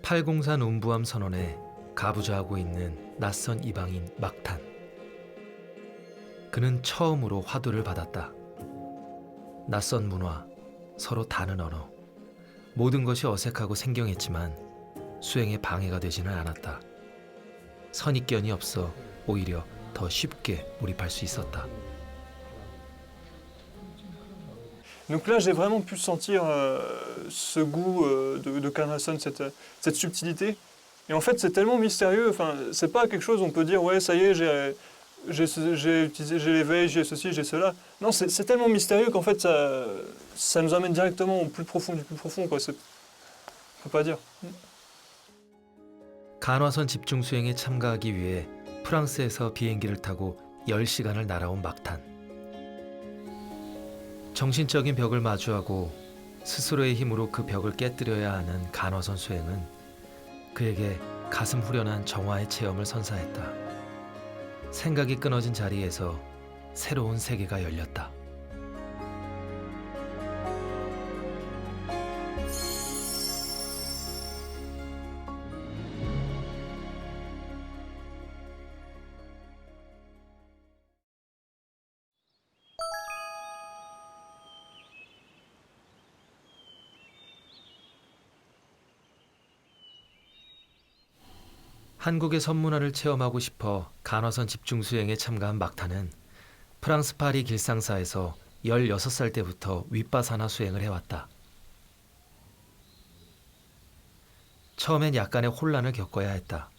803 운부함 선원에 가부좌하고 있는 낯선 이방인 막탄. 그는 처음으로 화두를 받았다. 낯선 문화, 서로 다른 언어. 모든 것이 어색하고 생경했지만 수행에 방해가 되지는 않았다. 선입견이 없어 오히려 더 쉽게 몰입할 수 있었다. Donc là, j'ai vraiment pu sentir ce goût de Carnason, cette subtilité. Et en fait, c'est tellement mystérieux. Enfin, c'est pas quelque chose où on peut dire ouais, ça y est, j'ai l'éveil, j'ai ceci, j'ai cela. Non, c'est tellement mystérieux qu'en fait, ça nous amène directement au plus profond du plus profond, quoi. On peut pas dire. 간화선 집중 수행에 참가하기 위해 프랑스에서 비행기를 타고 10시간을 날아온 막탄. 정신적인 벽을 마주하고 스스로의 힘으로 그 벽을 깨뜨려야 하는 간화선 수행은 그에게 가슴 후련한 정화의 체험을 선사했다. 생각이 끊어진 자리에서 새로운 세계가 열렸다. 한국의 선문화를 체험하고 싶어 간화선 집중 수행에 참가한 막탄은 프랑스 파리 길상사에서 16살 때부터 윗바사나 수행을 해왔다. 처음엔 약간의 혼란을 겪어야 했다.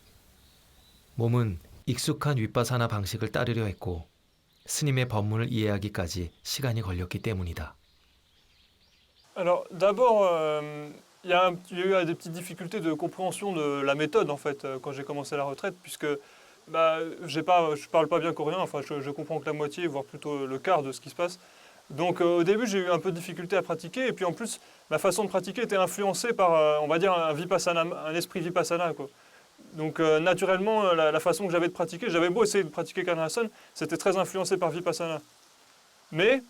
몸은 익숙한 윗바사나 방식을 따르려 했고 스님의 법문을 이해하기까지 시간이 걸렸기 때문이다. Alors, d'abord, il y a eu des petites difficultés de compréhension de la méthode, en fait, quand j'ai commencé la retraite, puisque je parle pas bien coréen, enfin, je comprends que la moitié, voire plutôt le quart de ce qui se passe. Donc, au début, j'ai eu un peu de difficulté à pratiquer, et puis en plus, ma façon de pratiquer était influencée par, on va dire, un vipassana, un esprit vipassana, quoi. Donc, naturellement, la façon que j'avais de pratiquer, j'avais beau essayer de pratiquer Karnason, c'était très influencé par vipassana. Mais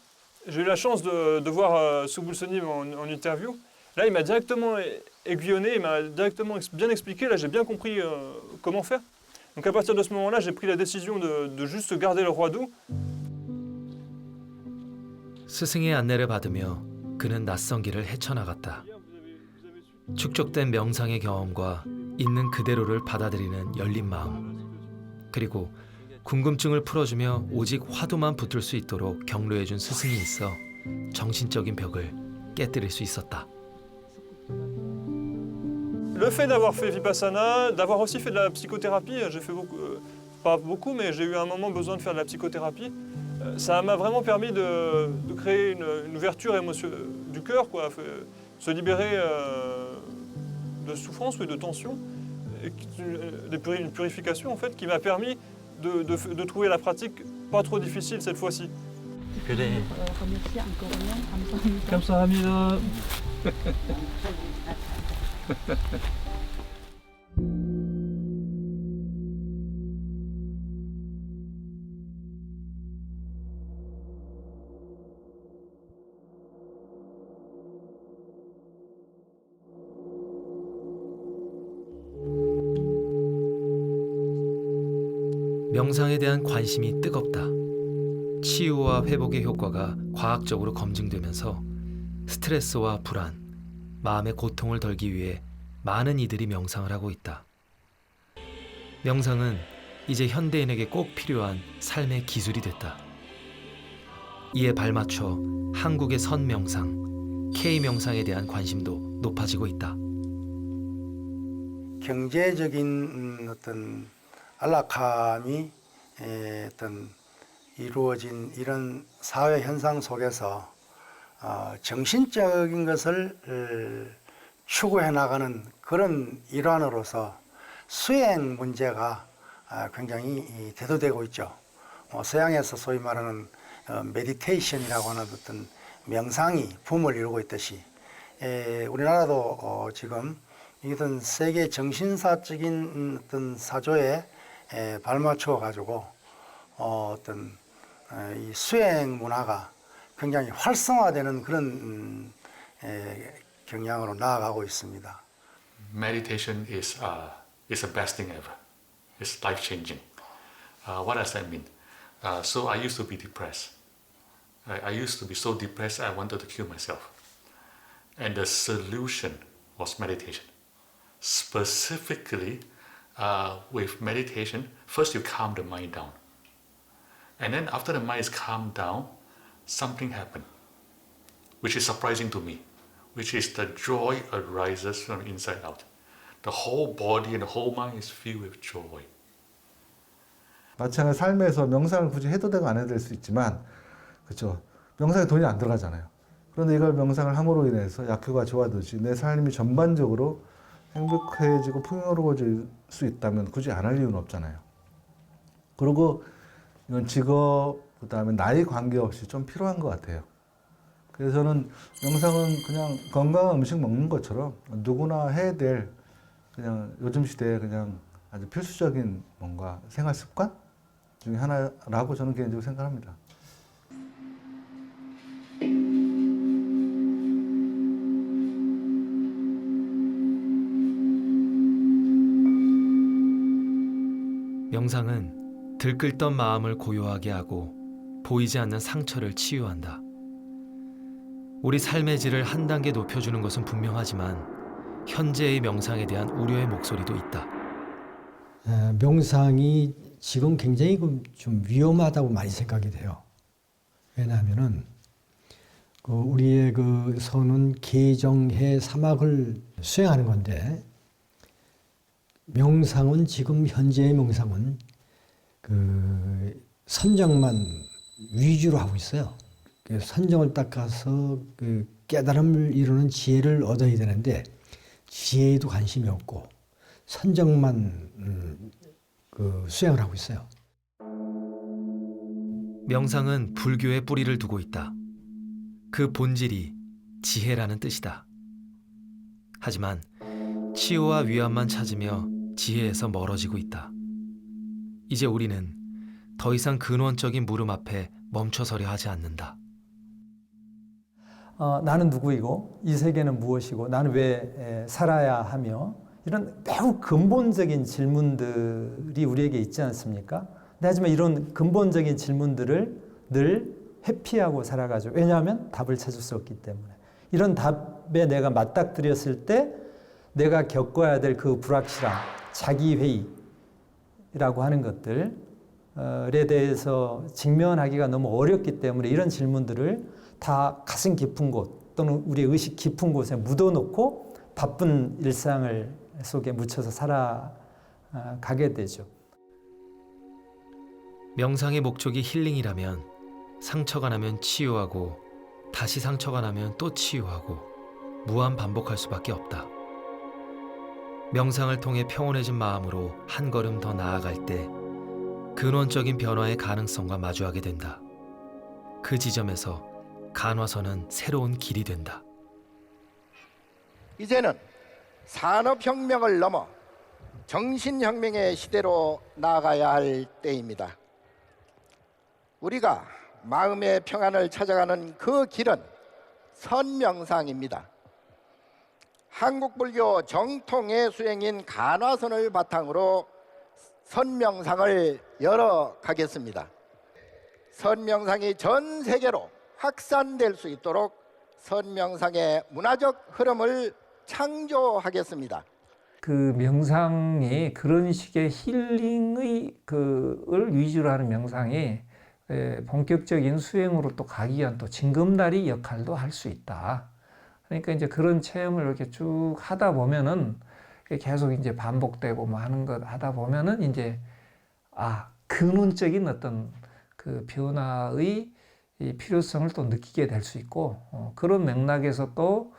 j'ai eu la chance de voir Subul Sunim en interview. Là, il m'a directement aiguillonné, il m'a directement bien expliqué. Là, j'ai bien compris comment faire. Donc, à partir de ce moment-là, j'ai pris la décision de juste garder le roi doux. 스승의 안내를 받으며 그는 낯선 길을 헤쳐나갔다. 축적된 명상의 경험과 있는 그대로를 받아들이는 열린 마음, 그리고 궁금증을 풀어주며 오직 화두만 붙을 수 있도록 격려해준 스승이 있어 정신적인 벽을 깨뜨릴 수 있었다. Le fait d'avoir fait Vipassana, d'avoir aussi fait de la psychothérapie, j'ai fait beaucoup, pas beaucoup, mais j'ai eu un moment besoin de faire de la psychothérapie, ça m'a vraiment permis de créer une ouverture du cœur, quoi, se libérer de souffrance ou de tension, et une purification en fait qui m'a permis de trouver la pratique pas trop difficile cette fois-ci. 그래. remercier en coréen. 감사합니다. 명상에 대한 관심이 뜨겁다. 치유와 회복의 효과가 과학적으로 검증되면서 스트레스와 불안, 마음의 고통을 덜기 위해 많은 이들이 명상을 하고 있다. 명상은 이제 현대인에게 꼭 필요한 삶의 기술이 됐다. 이에 발맞춰 한국의 선명상, K명상에 대한 관심도 높아지고 있다. 경제적인 어떤 안락함이 어떤 이루어진 이런 사회 현상 속에서 정신적인 것을 추구해 나가는 그런 일환으로서 수행 문제가 굉장히 대두되고 있죠. 서양에서 소위 말하는 메디테이션이라고 하는 어떤 명상이 붐을 이루고 있듯이 우리나라도 지금 이런 세계 정신사적인 어떤 사조에 발맞춰 가지고 어떤 이 수행 문화가 굉장히 활성화되는 그런 경향으로 나아가고 있습니다. meditation is the best thing ever. It's life changing. What does that mean? So I used to be depressed. I used to be so depressed I wanted to kill myself. And the solution was meditation. Specifically, with meditation, first you calm the mind down. And then after the mind is calmed down, something happened, which is surprising to me, which is the joy arises from inside out. The whole body and the whole mind is filled with joy. 마찬가지 삶에서 명상을 굳이 해도 되고 안 해도 될 수 있지만, 그렇죠. 명상에 돈이 안 들어가잖아요. 그런데 이걸 명상을 함으로 인해서 약효가 좋아지듯이 내 삶이 전반적으로 행복해지고 풍요로워질 수 있다면 굳이 안 할 이유는 없잖아요. 그리고 이건 직업, 그다음에 나이 관계없이 좀 필요한 것 같아요. 그래서 저는 명상은 그냥 건강한 음식 먹는 것처럼 누구나 해야 될 그냥 요즘 시대에 그냥 아주 필수적인 뭔가 생활 습관 중에 하나라고 저는 개인적으로 생각합니다. 명상은 들끓던 마음을 고요하게 하고 보이지 않는 상처를 치유한다. 우리 삶의 질을 한 단계 높여주는 것은 분명하지만 현재의 명상에 대한 우려의 목소리도 있다. 명상이 지금 굉장히 좀 위험하다고 많이 생각이 돼요. 왜냐하면은 우리의 그 선은 계정해 사막을 수행하는 건데, 명상은 지금 현재의 명상은 그 선정만 위주로 하고 있어요. 그 선정을 딱 가서 그 깨달음을 이루는 지혜를 얻어야 되는데 지혜에도 관심이 없고 선정만 그 수행을 하고 있어요. 명상은 불교의 뿌리를 두고 있다. 그 본질이 지혜라는 뜻이다. 하지만 치유와 위안만 찾으며 지혜에서 멀어지고 있다. 이제 우리는 더 이상 근원적인 물음 앞에 멈춰서려 하지 않는다. 나는 누구이고 이 세계는 무엇이고 나는 왜 살아야 하며, 이런 매우 근본적인 질문들이 우리에게 있지 않습니까? 하지만 이런 근본적인 질문들을 늘 회피하고 살아가죠. 왜냐하면 답을 찾을 수 없기 때문에. 이런 답에 내가 맞닥뜨렸을 때 내가 겪어야 될 그 불확실함, 자기회의라고 하는 것들에 대해서 직면하기가 너무 어렵기 때문에 이런 질문들을 다 가슴 깊은 곳 또는 우리 의식 깊은 곳에 묻어놓고 바쁜 일상을 속에 묻혀서 살아가게 되죠. 명상의 목적이 힐링이라면 상처가 나면 치유하고 다시 상처가 나면 또 치유하고 무한 반복할 수밖에 없다. 명상을 통해 평온해진 마음으로 한 걸음 더 나아갈 때 근원적인 변화의 가능성과 마주하게 된다. 그 지점에서 간화선은 새로운 길이 된다. 이제는 산업혁명을 넘어 정신혁명의 시대로 나아가야 할 때입니다. 우리가 마음의 평안을 찾아가는 그 길은 선명상입니다. 한국불교 정통의 수행인 간화선을 바탕으로 선명상을 열어가겠습니다. 선명상이 전 세계로 확산될 수 있도록 선명상의 문화적 흐름을 창조하겠습니다. 그 명상이 그런 식의 힐링의 그을 위주로 하는 명상이 본격적인 수행으로 또 가기 위한 또 징검다리 역할도 할 수 있다. 그러니까 이제 그런 체험을 이렇게 쭉 하다 보면은 계속 이제 반복되고 뭐 하는 것 하다 보면은 이제 근원적인 어떤 그 변화의 이 필요성을 또 느끼게 될 수 있고, 그런 맥락에서 또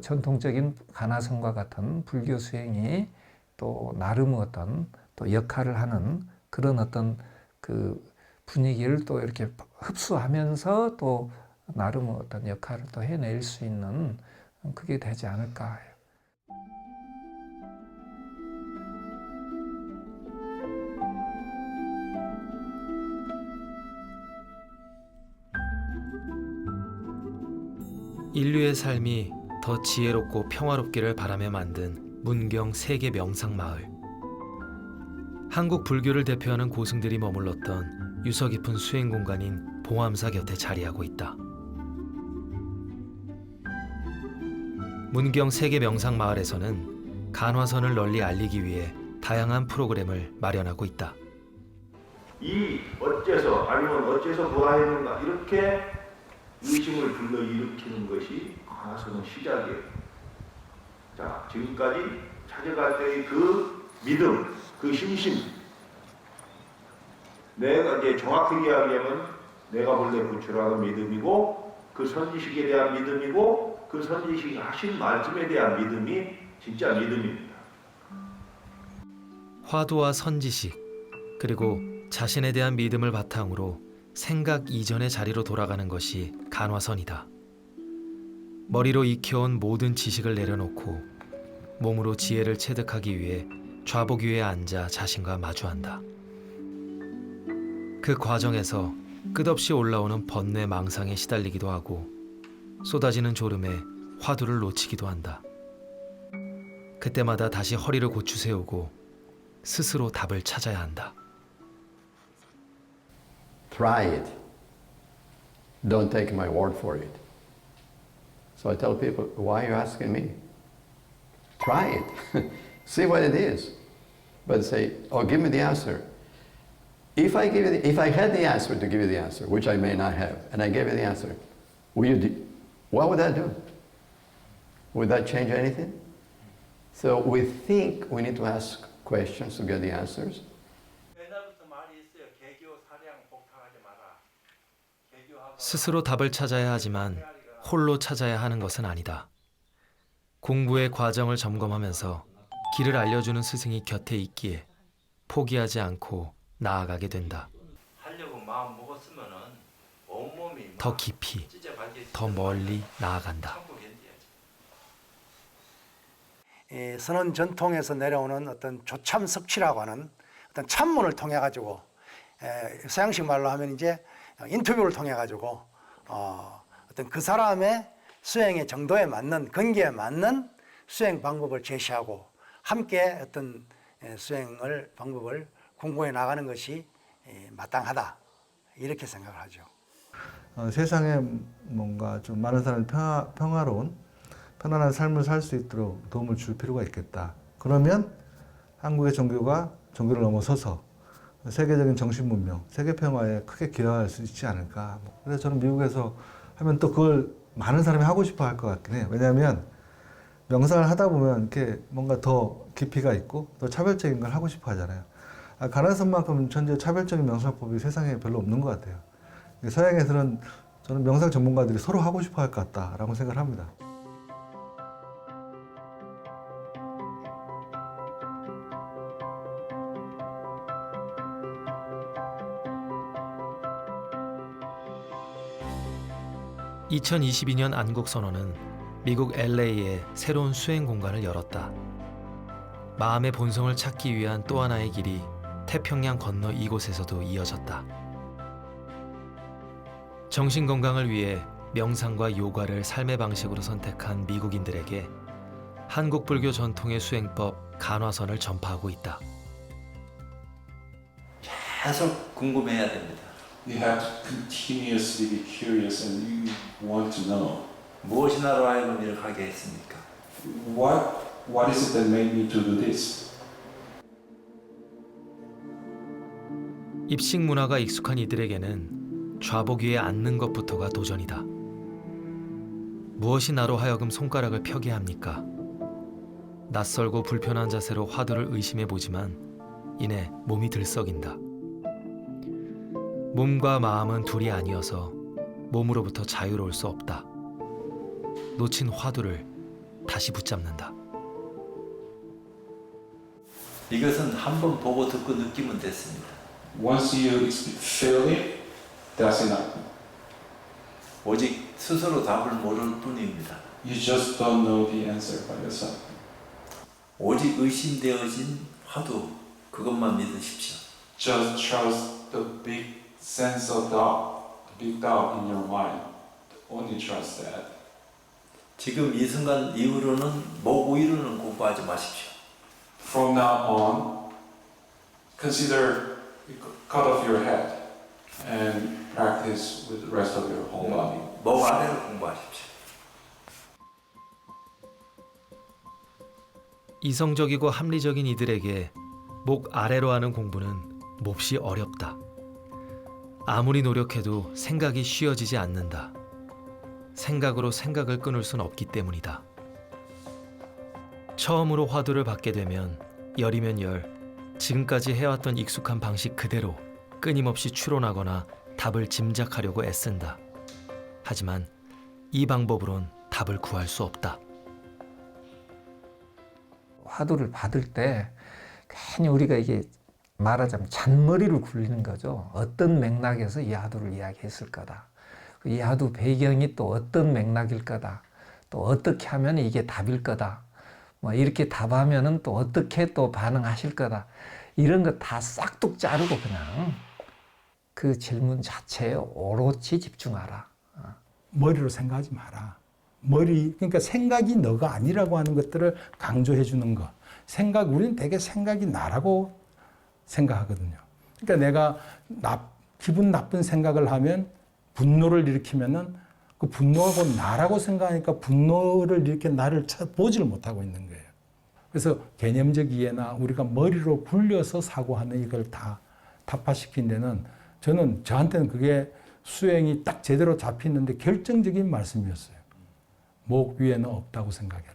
전통적인 간화성과 같은 불교 수행이 또 나름의 어떤 또 역할을 하는 그런 어떤 그 분위기를 또 이렇게 흡수하면서 또 나름의 어떤 역할을 또 해낼 수 있는 그게 되지 않을까 해요. 인류의 삶이 더 지혜롭고 평화롭기를 바라며 만든 문경 세계 명상마을. 한국 불교를 대표하는 고승들이 머물렀던 유서 깊은 수행 공간인 봉암사 곁에 자리하고 있다. 문경 세계 명상마을에서는 간화선을 널리 알리기 위해 다양한 프로그램을 마련하고 있다. 이 어째서 아니면 어째서 보아했는가 이렇게 의심을 불러일으키는 것이 간화선의 시작이에요. 자, 지금까지 찾아갈 때의 그 믿음, 그 신심, 내가 이제 정확하게 이야기하면 내가 본래 부처라는 믿음이고 그 선지식에 대한 믿음이고 그 선지식이 하신 말씀에 대한 믿음이 진짜 믿음입니다. 화두와 선지식, 그리고 자신에 대한 믿음을 바탕으로 생각 이전의 자리로 돌아가는 것이 간화선이다. 머리로 익혀온 모든 지식을 내려놓고 몸으로 지혜를 체득하기 위해 좌복 위에 앉아 자신과 마주한다. 그 과정에서 끝없이 올라오는 번뇌 망상에 시달리기도 하고 쏟아지는 졸음에 화두를 놓치기도 한다. 그때마다 다시 허리를 고추 세우고 스스로 답을 찾아야 한다. Try it. Don't take my word for it. So I tell people, why are you asking me? Try it. See what it is. But say, oh, give me the answer. If I had the answer to give you the answer, which I may not have, and I gave you the answer, what would that do? Would that change anything? So we think we need to ask questions to get the answers. 스스로 답을 찾아야 하지만 홀로 찾아야 하는 것은 아니다. 공부의 과정을 점검하면서 길을 알려주는 스승이 곁에 있기에 포기하지 않고 나아가게 된다. 더 깊이, 더 멀리 나아간다. 선원 전통에서 내려오는 어떤 조참석취라고 하는 어떤 참문을 통해 가지고 서양식 말로 하면 이제 인터뷰를 통해 가지고 어떤 그 사람의 수행의 정도에 맞는 근기에 맞는 수행 방법을 제시하고 함께 어떤 수행을 방법을 공부해 나가는 것이 마땅하다 이렇게 생각을 하죠. 세상에 뭔가 좀 많은 사람이 평화로운 편안한 삶을 살 수 있도록 도움을 줄 필요가 있겠다. 그러면 한국의 종교가 종교를 넘어서서 세계적인 정신 문명, 세계 평화에 크게 기여할 수 있지 않을까. 그래서 저는 미국에서 하면 또 그걸 많은 사람이 하고 싶어 할 것 같긴 해요. 왜냐하면 명상을 하다 보면 이렇게 뭔가 더 깊이가 있고 더 차별적인 걸 하고 싶어 하잖아요. 간화선만큼 현재 차별적인 명상법이 세상에 별로 없는 것 같아요. 서양에서는 저는 명상 전문가들이 서로 하고 싶어 할 것 같다라고 생각을 합니다. (2022년) 안국선언은 미국 LA에 새로운 수행 공간을 열었다. 마음의 본성을 찾기 위한 또 하나의 길이 태평양 건너 이곳에서도 이어졌다. 정신 건강을 위해 명상과 요가를 삶의 방식으로 선택한 미국인들에게 한국 불교 전통의 수행법 간화선을 전파하고 있다. 계속 궁금해야 됩니다. You have to continuously be curious and you want to know. 무엇이 나로 하여금 이렇게 하게 했습니까? What is it that made me to do this? 입식 문화가 익숙한 이들에게는 좌복 위에 앉는 것부터가 도전이다. 무엇이 나로 하여금 손가락을 펴게 합니까? 낯설고 불편한 자세로 화두를 의심해 보지만 이내 몸이 들썩인다. 몸과 마음은 둘이 아니어서 몸으로부터 자유로울 수 없다. 놓친 화두를 다시 붙잡는다. 이것은 한번 보고 듣고 느끼면 됐습니다. Once you feel it, that's enough. 오직 스스로 답을 모를 뿐입니다. You just don't know the answer by yourself. 오직 의심되어진 화두, 그것만 믿으십시오. Just trust the big sense of doubt, the big doubt in your mind. Only trust that. 지금 이 순간 이후로는 목 위로는 공부하지 마십시오. From now on, consider cut off your head and practice with the rest of your whole body. 목 아래로 공부하십시오. 이성적이고 합리적인 이들에게 목 아래로 하는 공부는 몹시 어렵다. 아무리 노력해도 생각이 쉬어지지 않는다. 생각으로 생각을 끊을 순 없기 때문이다. 처음으로 화두를 받게 되면 열이면 열, 지금까지 해왔던 익숙한 방식 그대로 끊임없이 추론하거나 답을 짐작하려고 애쓴다. 하지만 이 방법으론 답을 구할 수 없다. 화두를 받을 때 괜히 우리가 이게 말하자면 잔머리를 굴리는 거죠. 어떤 맥락에서 이 화두를 이야기했을 거다. 이 화두 배경이 또 어떤 맥락일 거다. 또 어떻게 하면 이게 답일 거다. 뭐 이렇게 답하면은 또 어떻게 또 반응하실 거다. 이런 거 다 싹둑 자르고 그냥 그 질문 자체에 오롯이 집중하라. 머리로 생각하지 마라. 그러니까 생각이 너가 아니라고 하는 것들을 강조해 주는 거. 우리는 되게 생각이 나라고 생각하거든요. 그러니까 내가 기분 나쁜 생각을 하면 분노를 일으키면은 그 분노하고 나라고 생각하니까 분노를 일으켜 나를 보지를 못하고 있는 거예요. 그래서 개념적 이해나 우리가 머리로 굴려서 사고하는 이걸 다 타파시킨 데는 저한테는 그게 수행이 딱 제대로 잡히는데 결정적인 말씀이었어요. 목 위에는 없다고 생각해라.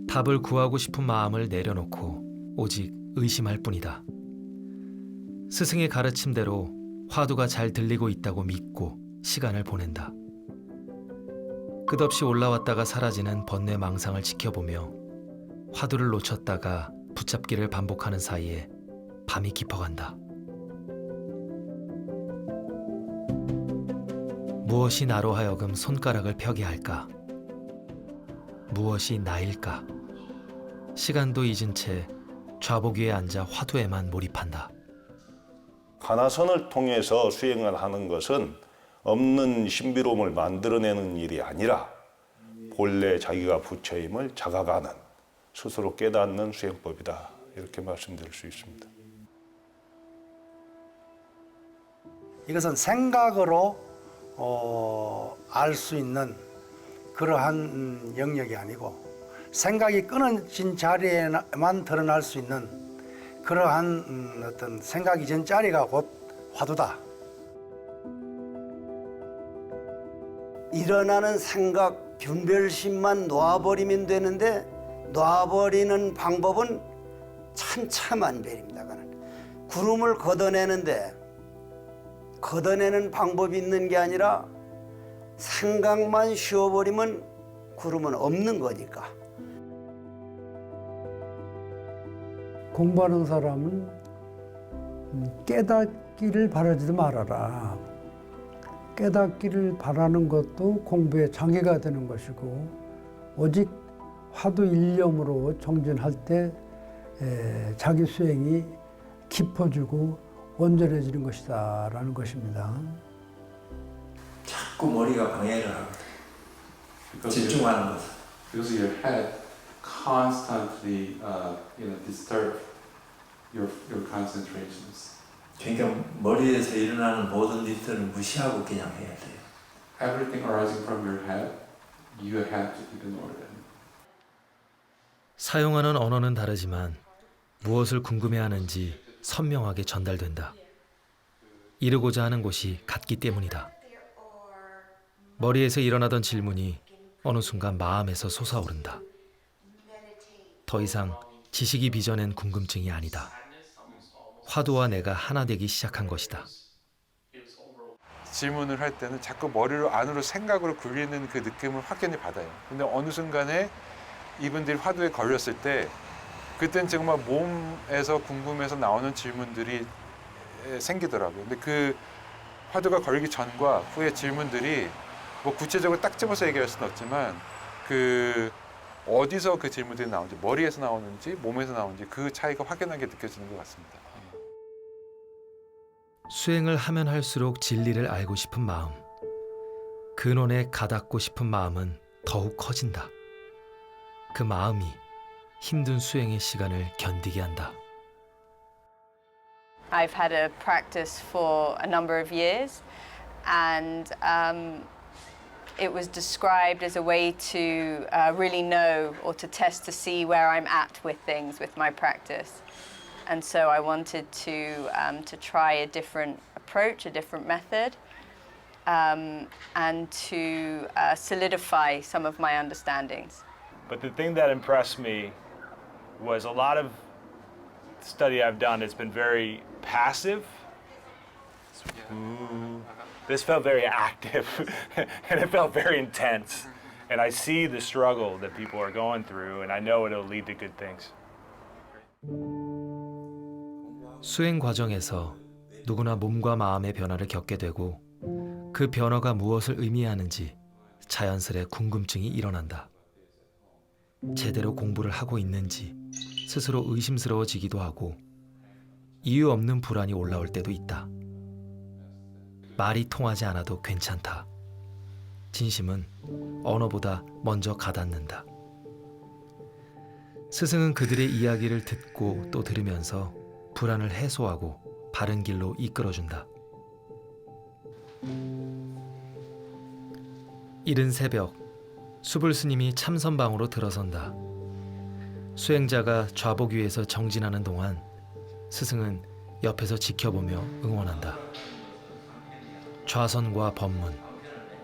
답을 구하고 싶은 마음을 내려놓고 오직 의심할 뿐이다. 스승의 가르침대로 화두가 잘 들리고 있다고 믿고 시간을 보낸다. 끝없이 올라왔다가 사라지는 번뇌망상을 지켜보며 화두를 놓쳤다가 붙잡기를 반복하는 사이에 밤이 깊어간다. 무엇이 나로 하여금 손가락을 펴게 할까? 무엇이 나일까? 시간도 잊은 채 좌복 위에 앉아 화두에만 몰입한다. 가나선을 통해서 수행을 하는 것은 없는 신비로움을 만들어내는 일이 아니라 본래 자기가 부처임을 자각하는, 스스로 깨닫는 수행법이다. 이렇게 말씀드릴 수 있습니다. 이것은 생각으로 알 수 있는 그러한 영역이 아니고 생각이 끊어진 자리에만 드러날 수 있는 그러한 어떤 생각 이전 자리가 곧 화두다. 일어나는 생각, 분별심만 놓아버리면 되는데 놓아버리는 방법은 천차만별입니다. 구름을 걷어내는데 걷어내는 방법이 있는 게 아니라 생각만 쉬어버리면 구름은 없는 거니까. 공부하는 사람은 깨닫기를 바라지도 말아라. 깨닫기를 바라는 것도 공부에 장애가 되는 것이고 오직 화두 일념으로 정진할 때 자기 수행이 깊어지고 온전해지는 것이다 라는 것입니다. 자꾸 머리가 방해를 하거든. 집중하는 것. Because your head constantly disturb your concentrations. 그러니까 머리에서 일어나는 모든 일들을 무시하고 그냥 해야 돼요. Everything arising from your head, you have to ignore them. 사용하는 언어는 다르지만 무엇을 궁금해하는지 선명하게 전달된다. 이루고자 하는 곳이 같기 때문이다. 머리에서 일어나던 질문이 어느 순간 마음에서 솟아오른다. 더 이상 지식이 빚어낸 궁금증이 아니다. 화두와 내가 하나 되기 시작한 것이다. 질문을 할 때는 자꾸 머리로 안으로 생각으로 굴리는 그 느낌을 확연히 받아요. 근데 어느 순간에 이분들이 화두에 걸렸을 때 그때는 정말 몸에서 궁금해서 나오는 질문들이 생기더라고요. 근데 그 화두가 걸리기 전과 후의 질문들이 뭐 구체적으로 딱 집어서 얘기할 수는 없지만 그 어디서 그 질문들이 나오는지, 머리에서 나오는지 몸에서 나오는지 그 차이가 확연하게 느껴지는 것 같습니다. 수행을 하면 할수록 진리를 알고 싶은 마음. 근원에 가닿고 싶은 마음은 더욱 커진다. 그 마음이 힘든 수행의 시간을 견디게 한다. I've had a practice for a number of years, and it was described as a way to really know or to test to see where I'm at with things with my practice. And so I wanted to try a different approach, a different method, and to solidify some of my understandings. But the thing that impressed me was a lot of study I've done has been very passive. This felt very active, and it felt very intense. And I see the struggle that people are going through, and I know it'll lead to good things. 수행 과정에서 누구나 몸과 마음의 변화를 겪게 되고 그 변화가 무엇을 의미하는지 자연스레 궁금증이 일어난다. 제대로 공부를 하고 있는지 스스로 의심스러워지기도 하고 이유 없는 불안이 올라올 때도 있다. 말이 통하지 않아도 괜찮다. 진심은 언어보다 먼저 가닿는다. 스승은 그들의 이야기를 듣고 또 들으면서 불안을 해소하고 바른 길로 이끌어준다. 이른 새벽, 수불 스님이 참선방으로 들어선다. 수행자가 좌복 위에서 정진하는 동안 스승은 옆에서 지켜보며 응원한다. 좌선과 법문,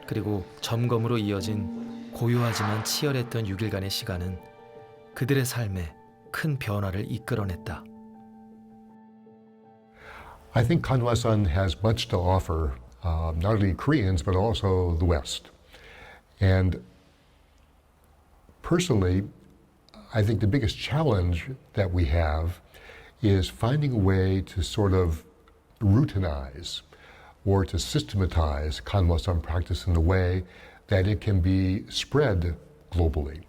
그리고 점검으로 이어진 고요하지만 치열했던 6일간의 시간은 그들의 삶에 큰 변화를 이끌어냈다. I think Kanwa-san has much to offer, not only Koreans, but also the West. And personally, I think the biggest challenge that we have is finding a way to sort of routinize or to systematize Kanwa-san practice in a way that it can be spread globally.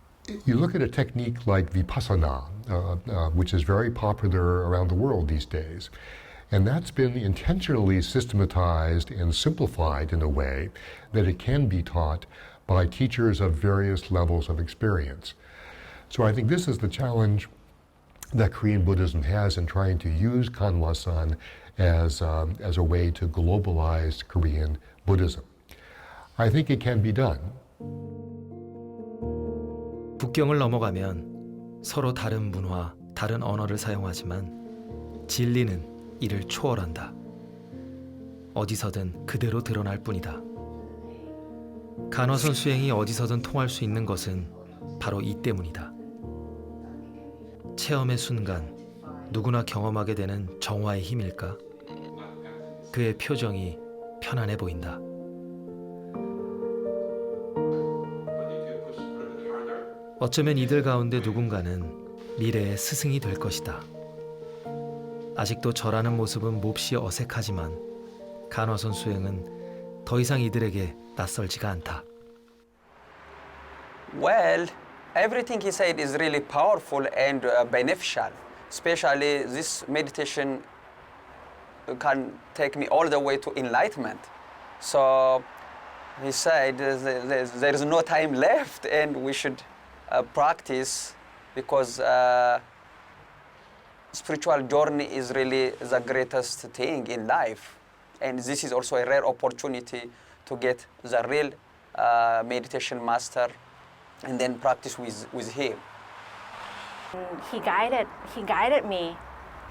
You look at a technique like Vipassana, which is very popular around the world these days, and that's been intentionally systematized and simplified in a way that it can be taught by teachers of various levels of experience. So I think this is the challenge that Korean Buddhism has in trying to use Kanwa-san as a way to globalize Korean Buddhism. I think it can be done. 국경을 넘어가면 서로 다른 문화, 다른 언어를 사용하지만 진리는 이를 초월한다. 어디서든 그대로 드러날 뿐이다. 간화선 수행이 어디서든 통할 수 있는 것은 바로 이 때문이다. 체험의 순간 누구나 경험하게 되는 정화의 힘일까? 그의 표정이 편안해 보인다. 어쩌면 이들 가운데 누군가는 미래의 스승이 될 것이다. 아직도 절하는 모습은 몹시 어색하지만 간화선 수행은 더 이상 이들에게 낯설지가 않다. Well, everything he said is really powerful and beneficial. Especially this meditation can take me all the way to enlightenment. So he said there is no time left and we should practice because spiritual journey is really the greatest thing in life. And this is also a rare opportunity to get the real meditation master and then practice with him. He guided me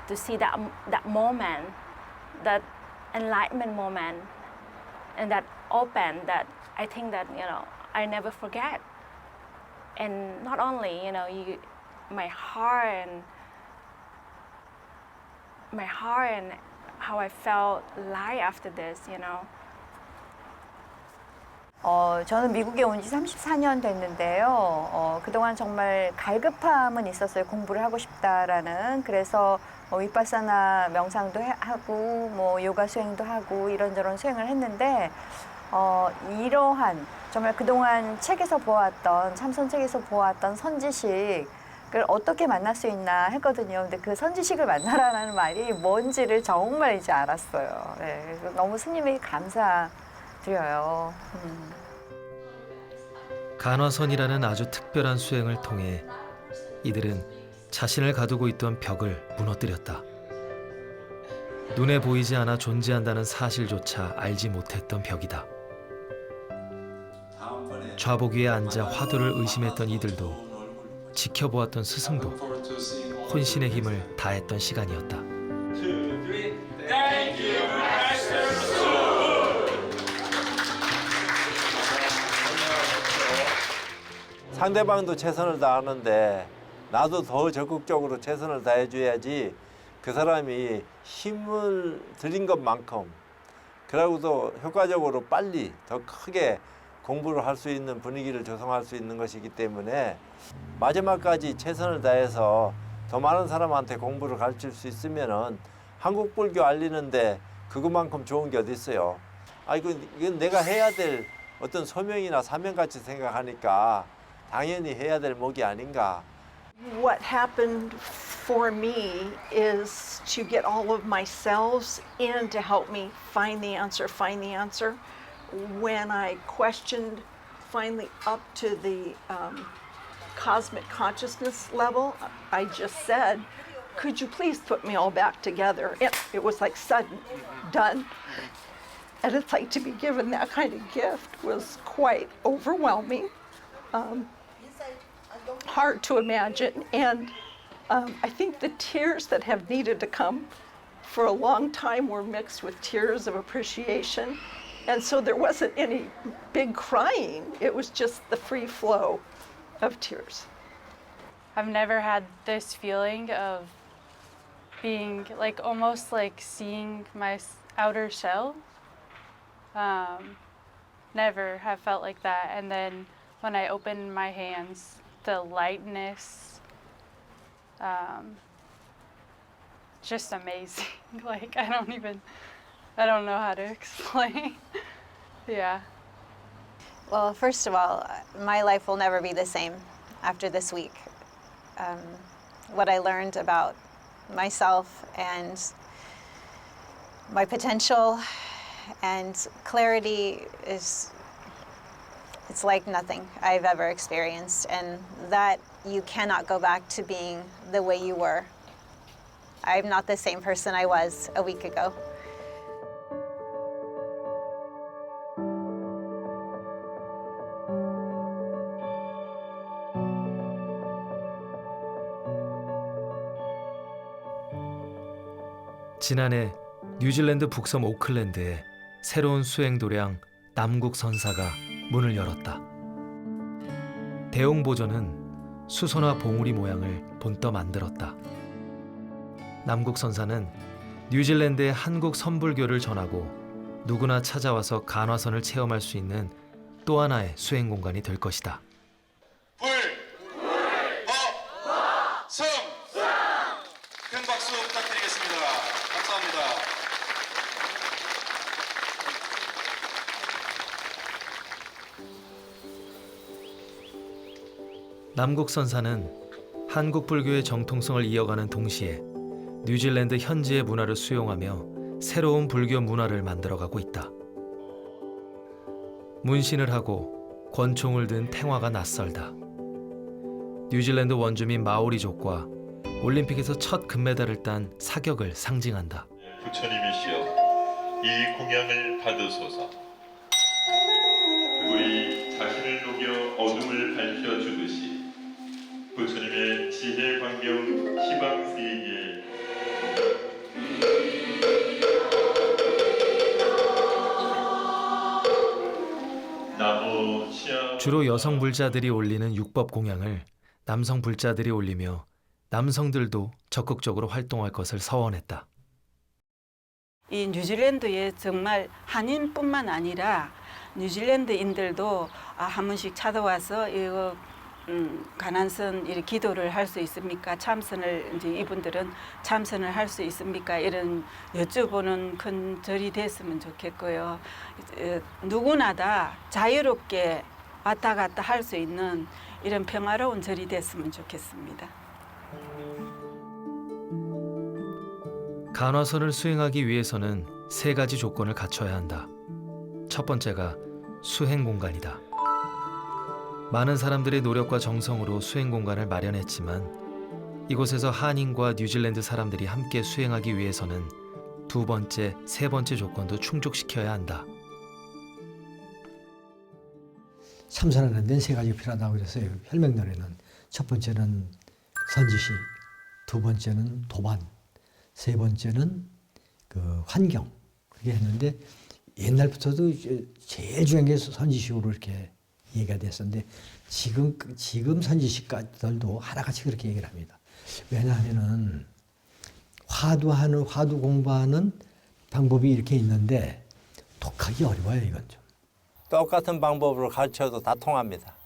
to see that moment, that enlightenment moment, and that open that I think that I never forget. And not only my heart and how I felt light after this, 저는 미국에 온 지 34년 됐는데요. 그동안 정말 갈급함은 있었어요. 공부를 하고 싶다라는. 그래서 위파사나 명상도 하고 뭐 요가 수행도 하고 이런저런 수행을 했는데 이러한 정말 그동안 책에서 보았던 참선책에서 보았던 선지식을 어떻게 만날 수 있나 했거든요. 근데 그 선지식을 만나라는 말이 뭔지를 정말 이제 알았어요. 네, 그래서 너무 스님에게 감사드려요. 간화선이라는 아주 특별한 수행을 통해 이들은 자신을 가두고 있던 벽을 무너뜨렸다. 눈에 보이지 않아 존재한다는 사실조차 알지 못했던 벽이다. 좌복 위에 앉아 화두를 의심했던 이들도 지켜보았던 스승도 혼신의 힘을 다했던 시간이었다. 상대방도 최선을 다하는데 나도 더 적극적으로 최선을 다해줘야지 그 사람이 힘을 들인 것만큼 그러고도 효과적으로 빨리 더 크게 공부를 할 수 있는 분위기를 조성할 수 있는 것이기 때문에 마지막까지 최선을 다해서 더 많은 사람한테 공부를 가르칠 수 있으면은 한국 불교 알리는데 그것만큼 좋은 게 어디 있어요. 이건 내가 해야 될 어떤 소명이나 사명같이 생각하니까 당연히 해야 될 목이 아닌가. What happened for me is to get all of my selves in to help me find the answer. When I questioned finally up to the cosmic consciousness level, I just said, could you please put me all back together? It was like sudden, done. And it's like to be given that kind of gift was quite overwhelming. Hard to imagine, and I think the tears that have needed to come for a long time were mixed with tears of appreciation, and so there wasn't any big crying, it was just the free flow of tears. I've never had this feeling of being like almost like seeing my outer shell. Never have felt like that, and then when I opened my hands, the lightness, just amazing. Like I don't know how to explain. Yeah. Well, first of all, my life will never be the same after this week. What I learned about myself and my potential and clarity it's like nothing I've ever experienced, and that you cannot go back to being the way you were. I'm not the same person I was a week ago. 지난해 뉴질랜드 북섬 오클랜드에 새로운 수행도량 남국선사가 문을 열었다. 대홍보전은 수선화 봉우리 모양을 본떠 만들었다. 남국선사는 뉴질랜드의 한국 선불교를 전하고 누구나 찾아와서 간화선을 체험할 수 있는 또 하나의 수행 공간이 될 것이다. 승! 큰 박수 부탁드리겠습니다. 감사합니다. 남국선사는 한국 불교의 정통성을 이어가는 동시에 뉴질랜드 현지의 문화를 수용하며 새로운 불교 문화를 만들어가고 있다. 문신을 하고 권총을 든 탱화가 낯설다. 뉴질랜드 원주민 마오리족과 올림픽에서 첫 금메달을 딴 사격을 상징한다. 부처님이시여, 이 공양을 받으소서. 우리 자신을 녹여 어둠을 밝혀주듯이 부처님의 지혜 광경 희망세계에 주로 여성 불자들이 올리는 육법 공양을 남성 불자들이 올리며 남성들도 적극적으로 활동할 것을 서원했다. 이 뉴질랜드에 정말 한인뿐만 아니라 뉴질랜드인들도 한 번씩 찾아와서 이거 간한선 이렇게 기도를 할 수 있습니까? 참선을 이제 이분들은 참선을 할 수 있습니까? 이런 여쭤보는 큰 절이 됐으면 좋겠고요. 누구나 다 자유롭게 왔다 갔다 할 수 있는 이런 평화로운 절이 됐으면 좋겠습니다. 간화선을 수행하기 위해서는 3가지 조건을 갖춰야 한다. 첫 번째가 수행 공간이다. 많은 사람들의 노력과 정성으로 수행 공간을 마련했지만 이곳에서 한인과 뉴질랜드 사람들이 함께 수행하기 위해서는 두 번째, 세 번째 조건도 충족시켜야 한다. 참선하는 데는 세 가지가 필요하다고 그랬어요. 혈맹론에는 첫 번째는 선지식, 두 번째는 도반, 세 번째는 그 환경 그렇게 했는데 옛날부터도 제일 중요한 게 선지식으로 이렇게 얘기가 됐었는데 지금 선지식가들도 하나같이 그렇게 얘기를 합니다. 왜냐하면은 화두 공부하는 방법이 이렇게 있는데 독하기 어려워요. 이건 좀. 똑같은 방법으로 가르쳐도 다 통합니다.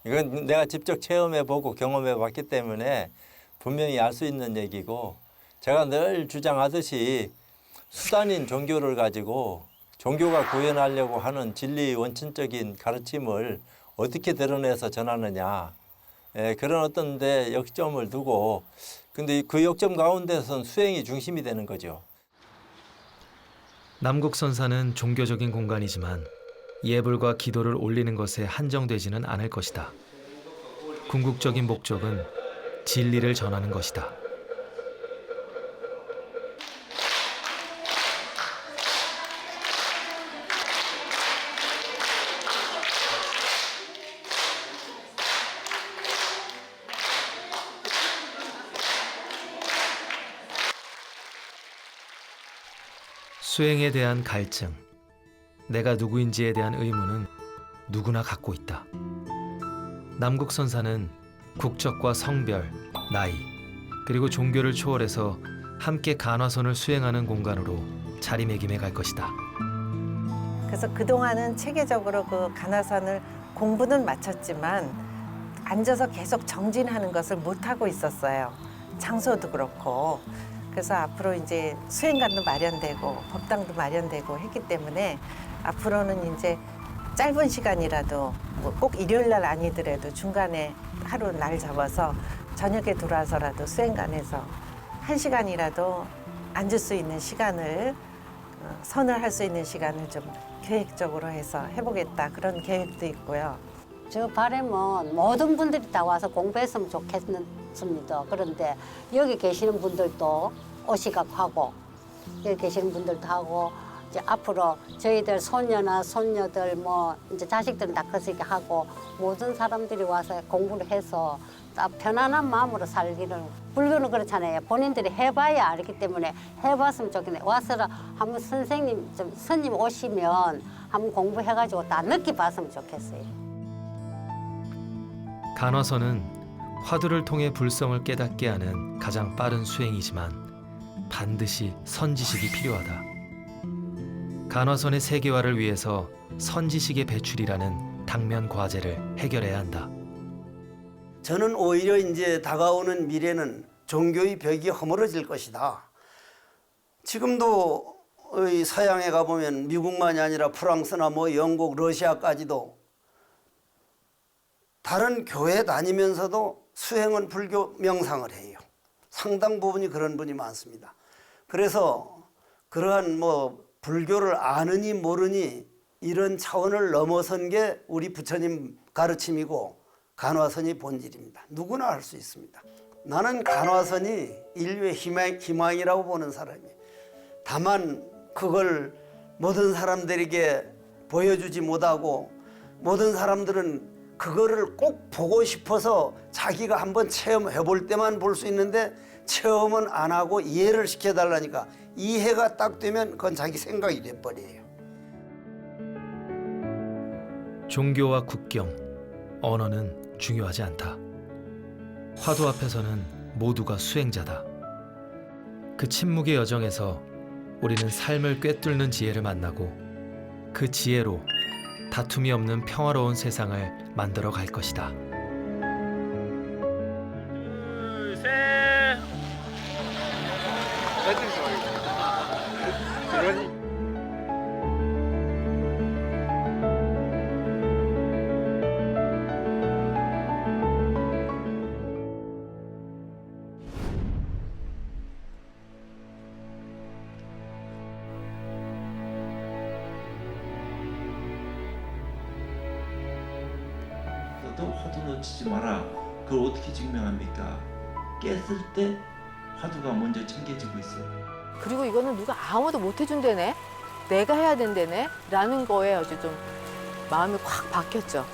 이건 내가 직접 체험해보고 경험해봤기 때문에 분명히 알 수 있는 얘기고 제가 늘 주장하듯이 수단인 종교를 가지고 종교가 구현하려고 하는 진리의 원천적인 가르침을 어떻게 드러내서 전하느냐 그런 어떤 데 역점을 두고 근데 그 역점 가운데서는 수행이 중심이 되는 거죠. 남국선사는 종교적인 공간이지만 예불과 기도를 올리는 것에 한정되지는 않을 것이다. 궁극적인 목적은 진리를 전하는 것이다. 수행에 대한 갈증, 내가 누구인지에 대한 의문은 누구나 갖고 있다. 남국선사는 국적과 성별, 나이, 그리고 종교를 초월해서 함께 간화선을 수행하는 공간으로 자리매김해 갈 것이다. 그래서 그동안은 체계적으로 그 간화선을 공부는 마쳤지만 앉아서 계속 정진하는 것을 못하고 있었어요. 장소도 그렇고. 그래서 앞으로 이제 수행관도 마련되고 법당도 마련되고 했기 때문에 앞으로는 이제 짧은 시간이라도 뭐 꼭 일요일 날 아니더라도 중간에 하루 날 잡아서 저녁에 들어와서라도 수행관에서 1시간이라도 앉을 수 있는 시간을 선을 할 수 있는 시간을 좀 계획적으로 해서 해보겠다 그런 계획도 있고요. 저 바람은 모든 분들이 다 와서 공부했으면 좋겠습니다. 그런데 여기 계시는 분들도 오시각 하고 여기 계시는 분들도 하고 이제 앞으로 저희들 손녀나 손녀들 뭐 이제 자식들은 다 커지게 하고 모든 사람들이 와서 공부를 해서 딱 편안한 마음으로 살기를 불교는 그렇잖아요. 본인들이 해봐야 알기 때문에 해봤으면 좋겠네. 와서 한번 선생님 좀 스님 오시면 한번 공부해가지고 다 느껴봤으면 좋겠어요. 간화선은 화두를 통해 불성을 깨닫게 하는 가장 빠른 수행이지만 반드시 선지식이 필요하다. 간화선의 세계화를 위해서 선지식의 배출이라는 당면 과제를 해결해야 한다. 저는 오히려 이제 다가오는 미래는 종교의 벽이 허물어질 것이다. 지금도 서양에 가보면 미국만이 아니라 프랑스나 뭐 영국, 러시아까지도 다른 교회 다니면서도 수행은 불교 명상을 해요. 상당 부분이 그런 분이 많습니다. 그래서 그러한 뭐 불교를 아느니 모르니 이런 차원을 넘어선 게 우리 부처님 가르침이고 간화선이 본질입니다. 누구나 할 수 있습니다. 나는 간화선이 인류의 희망이라고 보는 사람이에요. 다만 그걸 모든 사람들에게 보여주지 못하고 모든 사람들은 그거를 꼭 보고 싶어서 자기가 한번 체험해 볼 때만 볼 수 있는데 체험은 안 하고 이해를 시켜달라니까 이해가 딱 되면 그건 자기 생각이 돼버려요. 종교와 국경, 언어는 중요하지 않다. 화두 앞에서는 모두가 수행자다. 그 침묵의 여정에서 우리는 삶을 꿰뚫는 지혜를 만나고 그 지혜로 다툼이 없는 평화로운 세상을 만들어 갈 것이다. 둘, 셋. 그러니. 것도 화두 놓치지 마라. 그걸 어떻게 증명합니까? 깼을 때 화두가 먼저 챙겨지고 있어요. 그리고 이거는 누가 아무도 못 해준다네? 내가 해야 된다네? 라는 거에 어제 좀 마음이 확 바뀌었죠.